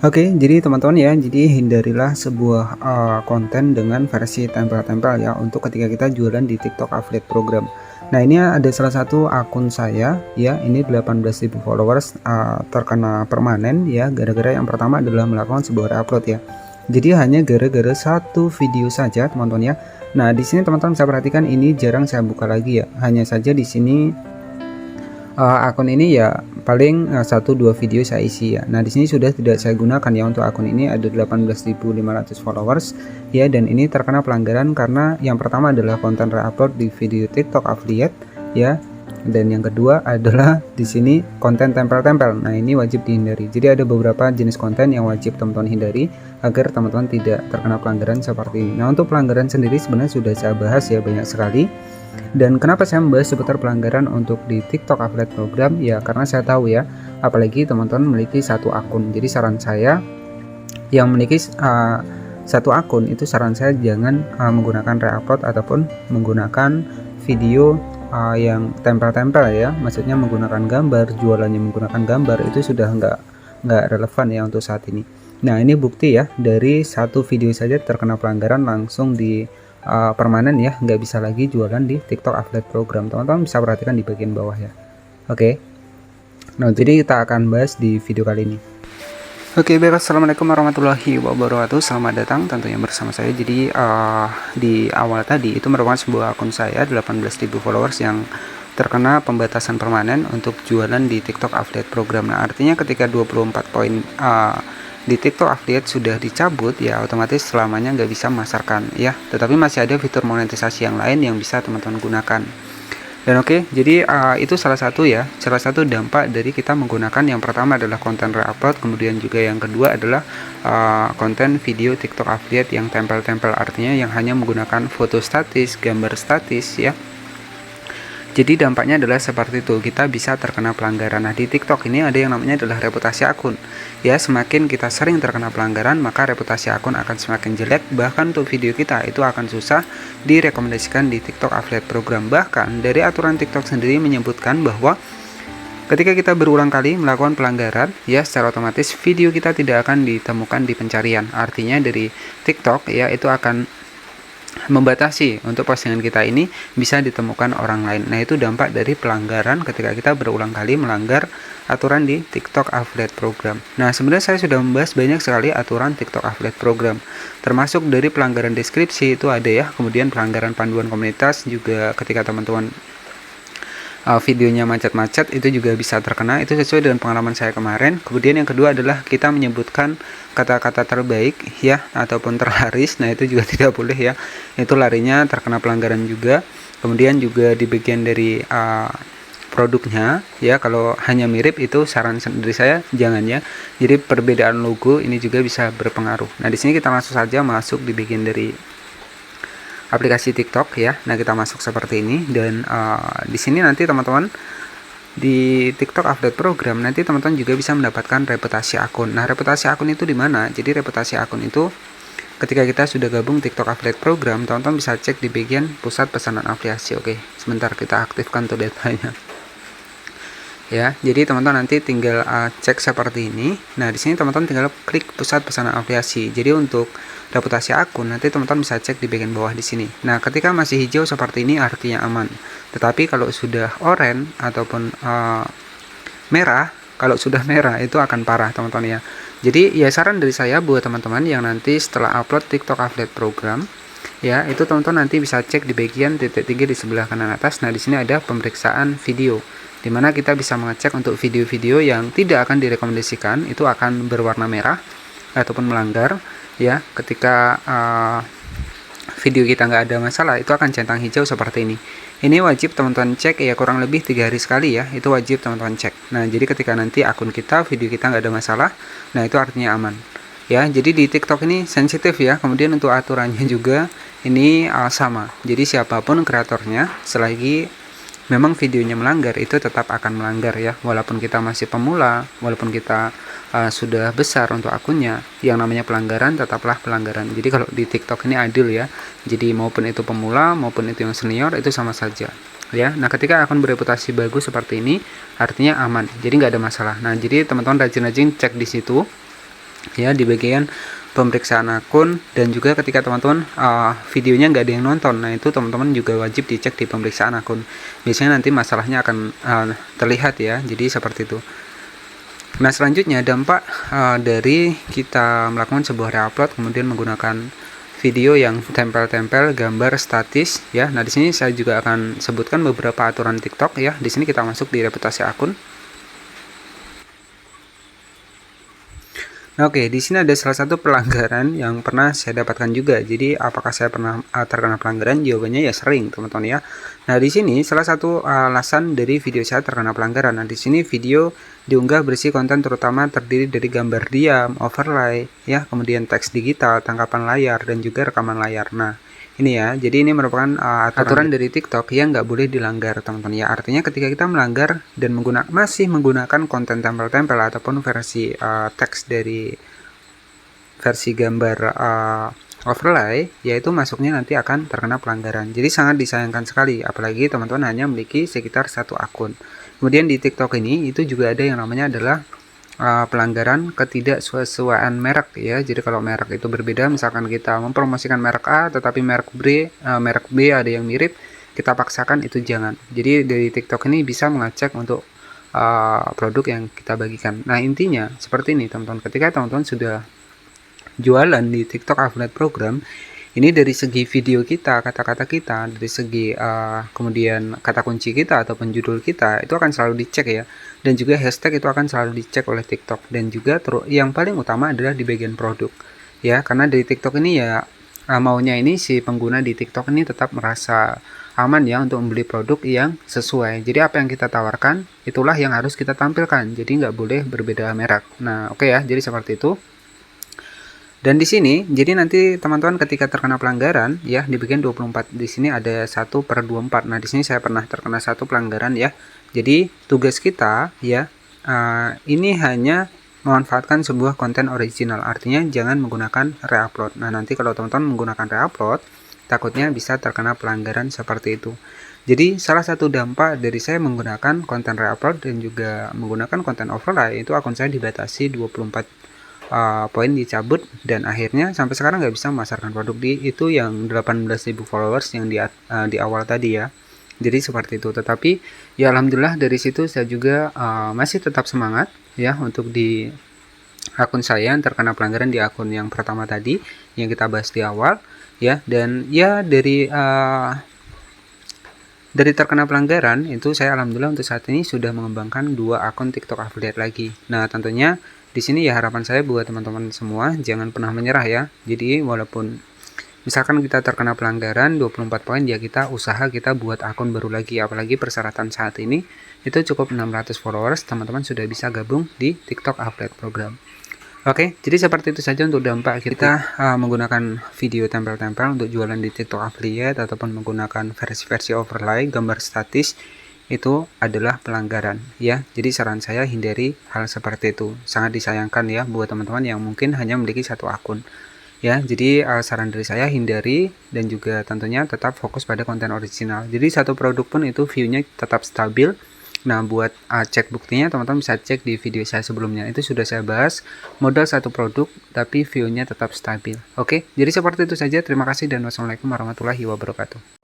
Oke, jadi teman-teman ya, jadi hindarilah sebuah konten dengan versi tempel-tempel ya untuk ketika kita jualan di TikTok affiliate program. Nah, ini ada salah satu akun saya ya, ini 18.000 followers terkena permanen ya, gara-gara yang pertama adalah melakukan sebuah reupload ya. Jadi hanya gara-gara satu video saja, teman-teman ya. Nah, di sini teman-teman bisa perhatikan ini jarang saya buka lagi ya. Hanya saja di sini akun ini ya paling 1-2 video saya isi ya. Nah, di sini sudah tidak saya gunakan ya untuk akun ini, ada 18.500 followers ya, dan ini terkena pelanggaran karena yang pertama adalah konten reupload di video TikTok affiliate ya. Dan yang kedua adalah di sini konten tempel-tempel. Nah, ini wajib dihindari. Jadi ada beberapa jenis konten yang wajib teman-teman hindari agar teman-teman tidak terkena pelanggaran seperti ini. Nah, untuk pelanggaran sendiri sebenarnya sudah saya bahas ya banyak sekali. Dan kenapa saya membahas seputar pelanggaran untuk di TikTok affiliate program ya, karena saya tahu ya, apalagi teman-teman memiliki satu akun. Jadi saran saya yang memiliki satu akun itu, saran saya jangan menggunakan reupload ataupun menggunakan video yang tempel-tempel ya, maksudnya menggunakan gambar, jualannya menggunakan gambar, itu sudah nggak relevan ya untuk saat ini. Nah, ini bukti ya, dari satu video saja terkena pelanggaran langsung di permanen ya, nggak bisa lagi jualan di TikTok affiliate program. Teman-teman bisa perhatikan di bagian bawah ya. Oke. Nah, jadi kita akan bahas di video kali ini. Oke, baik, assalamualaikum warahmatullahi wabarakatuh. Selamat datang tentunya bersama saya. Jadi di awal tadi itu merupakan sebuah akun saya 18.000 followers yang terkena pembatasan permanen untuk jualan di TikTok affiliate program. Nah, artinya ketika 24 poin di TikTok affiliate sudah dicabut ya, otomatis selamanya nggak bisa memasarkan ya, tetapi masih ada fitur monetisasi yang lain yang bisa teman-teman gunakan. Dan oke, jadi itu salah satu dampak dari kita menggunakan, yang pertama adalah konten reupload, kemudian juga yang kedua adalah konten video TikTok affiliate yang tempel-tempel, artinya yang hanya menggunakan foto statis, gambar statis ya. Jadi dampaknya adalah seperti itu, kita bisa terkena pelanggaran. Nah, di TikTok ini ada yang namanya adalah reputasi akun. Ya, semakin kita sering terkena pelanggaran, maka reputasi akun akan semakin jelek. Bahkan untuk video kita itu akan susah direkomendasikan di TikTok affiliate program. Bahkan dari aturan TikTok sendiri menyebutkan bahwa ketika kita berulang kali melakukan pelanggaran, ya secara otomatis video kita tidak akan ditemukan di pencarian. Artinya dari TikTok ya itu akan membatasi untuk postingan kita ini bisa ditemukan orang lain. Nah, itu dampak dari pelanggaran ketika kita berulang kali melanggar aturan di TikTok affiliate program. Nah, sebenarnya saya sudah membahas banyak sekali aturan TikTok affiliate program, termasuk dari pelanggaran deskripsi itu ada ya, kemudian pelanggaran panduan komunitas juga, ketika teman-teman videonya macet-macet itu juga bisa terkena, itu sesuai dengan pengalaman saya kemarin. Kemudian yang kedua adalah kita menyebutkan kata-kata terbaik ya ataupun terlaris. Nah, itu juga tidak boleh ya, itu larinya terkena pelanggaran juga. Kemudian juga di bagian dari produknya ya, kalau hanya mirip itu saran dari saya jangan ya. Jadi perbedaan logo ini juga bisa berpengaruh. Nah, di sini kita langsung saja masuk di bagian dari aplikasi TikTok ya. Nah, kita masuk seperti ini, dan di sini nanti teman-teman di TikTok affiliate program nanti teman-teman juga bisa mendapatkan reputasi akun. Nah, reputasi akun itu di mana? Jadi reputasi akun itu ketika kita sudah gabung TikTok affiliate program, teman-teman bisa cek di bagian pusat pesanan afiliasi. Oke, sebentar kita aktifkan tuh datanya. Ya, jadi teman-teman nanti tinggal cek seperti ini. Nah, di sini teman-teman tinggal klik pusat pesanan afiliasi. Jadi untuk reputasi akun nanti teman-teman bisa cek di bagian bawah di sini. Nah, ketika masih hijau seperti ini artinya aman. Tetapi kalau sudah oranye ataupun merah, kalau sudah merah itu akan parah teman-teman ya. Jadi ya saran dari saya buat teman-teman yang nanti setelah upload TikTok affiliate program ya, itu teman-teman nanti bisa cek di bagian titik 3 di sebelah kanan atas. Nah, di sini ada pemeriksaan video, dimana kita bisa mengecek untuk video-video yang tidak akan direkomendasikan itu akan berwarna merah ataupun melanggar ya. Ketika video kita nggak ada masalah itu akan centang hijau seperti ini. Ini wajib teman-teman cek ya, kurang lebih 3 hari sekali ya, itu wajib teman-teman cek. Nah, jadi ketika nanti akun kita, video kita nggak ada masalah, nah itu artinya aman ya. Jadi di TikTok ini sensitif ya. Kemudian untuk aturannya juga ini sama. Jadi siapapun kreatornya, selagi memang videonya melanggar itu tetap akan melanggar ya, walaupun kita masih pemula, walaupun kita sudah besar untuk akunnya, yang namanya pelanggaran tetaplah pelanggaran. Jadi kalau di TikTok ini adil ya, jadi maupun itu pemula maupun itu yang senior itu sama saja. ya. Nah, ketika akun bereputasi bagus seperti ini, artinya aman, jadi nggak ada masalah. Nah, jadi teman-teman rajin-rajin cek di situ, ya, di bagian pemeriksaan akun, dan juga ketika teman-teman videonya nggak ada yang nonton, nah itu teman-teman juga wajib dicek di pemeriksaan akun. Biasanya nanti masalahnya akan terlihat ya, jadi seperti itu. Nah, selanjutnya dampak dari kita melakukan sebuah reupload kemudian menggunakan video yang tempel-tempel gambar statis ya. Nah, di sini saya juga akan sebutkan beberapa aturan TikTok ya. Di sini kita masuk di reputasi akun. Nah, oke, di sini ada salah satu pelanggaran yang pernah saya dapatkan juga. Jadi, apakah saya pernah terkena pelanggaran? Jawabannya ya sering, teman-teman ya. Nah, di sini salah satu alasan dari video saya terkena pelanggaran. Nah, di sini video diunggah berisi konten terutama terdiri dari gambar diam, overlay, ya, kemudian teks digital, tangkapan layar, dan juga rekaman layar. Nah, ini ya, jadi ini merupakan aturan dari TikTok yang nggak boleh dilanggar, teman-teman ya. Artinya ketika kita melanggar dan masih menggunakan konten tempel-tempel ataupun versi teks dari versi gambar overlay, yaitu masuknya nanti akan terkena pelanggaran. Jadi sangat disayangkan sekali, apalagi teman-teman hanya memiliki sekitar satu akun. Kemudian di TikTok ini itu juga ada yang namanya adalah pelanggaran ketidaksesuaian merek ya. Jadi kalau merek itu berbeda, misalkan kita mempromosikan merek A tetapi merek B ada yang mirip, kita paksakan, itu jangan. Jadi dari TikTok ini bisa mengecek untuk produk yang kita bagikan. Nah, intinya seperti ini teman-teman. Ketika teman-teman sudah jualan di TikTok Affiliate Program, ini dari segi video kita, kata-kata kita, dari segi kemudian kata kunci kita ataupun judul kita, itu akan selalu dicek ya. Dan juga hashtag itu akan selalu dicek oleh TikTok. Dan juga yang paling utama adalah di bagian produk ya, karena dari TikTok ini ya maunya ini si pengguna di TikTok ini tetap merasa aman ya untuk membeli produk yang sesuai. Jadi apa yang kita tawarkan itulah yang harus kita tampilkan. Jadi nggak boleh berbeda merek. Nah, oke ya, jadi seperti itu. Dan di sini, jadi nanti teman-teman ketika terkena pelanggaran ya, di bagian 24 di sini ada 1/24. Nah, di sini saya pernah terkena satu pelanggaran ya. Jadi tugas kita ya ini hanya memanfaatkan sebuah konten original. Artinya jangan menggunakan reupload. Nah, nanti kalau teman-teman menggunakan reupload, takutnya bisa terkena pelanggaran seperti itu. Jadi salah satu dampak dari saya menggunakan konten reupload dan juga menggunakan konten overlay, itu akun saya dibatasi 24 poin dicabut, dan akhirnya sampai sekarang nggak bisa memasarkan produk di itu yang 18.000 followers yang di awal tadi ya. Jadi seperti itu. Tetapi ya alhamdulillah dari situ saya juga masih tetap semangat ya untuk di akun saya yang terkena pelanggaran di akun yang pertama tadi yang kita bahas di awal ya. Dan ya dari terkena pelanggaran itu saya alhamdulillah untuk saat ini sudah mengembangkan 2 akun TikTok affiliate lagi. Nah, tentunya di sini ya harapan saya buat teman-teman semua jangan pernah menyerah ya. Jadi walaupun misalkan kita terkena pelanggaran 24 poin ya, kita usaha kita buat akun baru lagi. Apalagi persyaratan saat ini itu cukup 600 followers, teman-teman sudah bisa gabung di TikTok Affiliate Program. Oke, jadi seperti itu saja untuk dampak kita menggunakan video tempel-tempel untuk jualan di TikTok Affiliate ataupun menggunakan versi-versi overlay gambar statis. Itu adalah pelanggaran ya. Jadi saran saya hindari hal seperti itu. Sangat disayangkan ya buat teman-teman yang mungkin hanya memiliki satu akun ya. Jadi saran dari saya hindari, dan juga tentunya tetap fokus pada konten original. Jadi satu produk pun itu view-nya tetap stabil. Nah, buat cek buktinya teman-teman bisa cek di video saya sebelumnya. Itu sudah saya bahas modal satu produk tapi view-nya tetap stabil. Oke, jadi seperti itu saja. Terima kasih dan wassalamualaikum warahmatullahi wabarakatuh.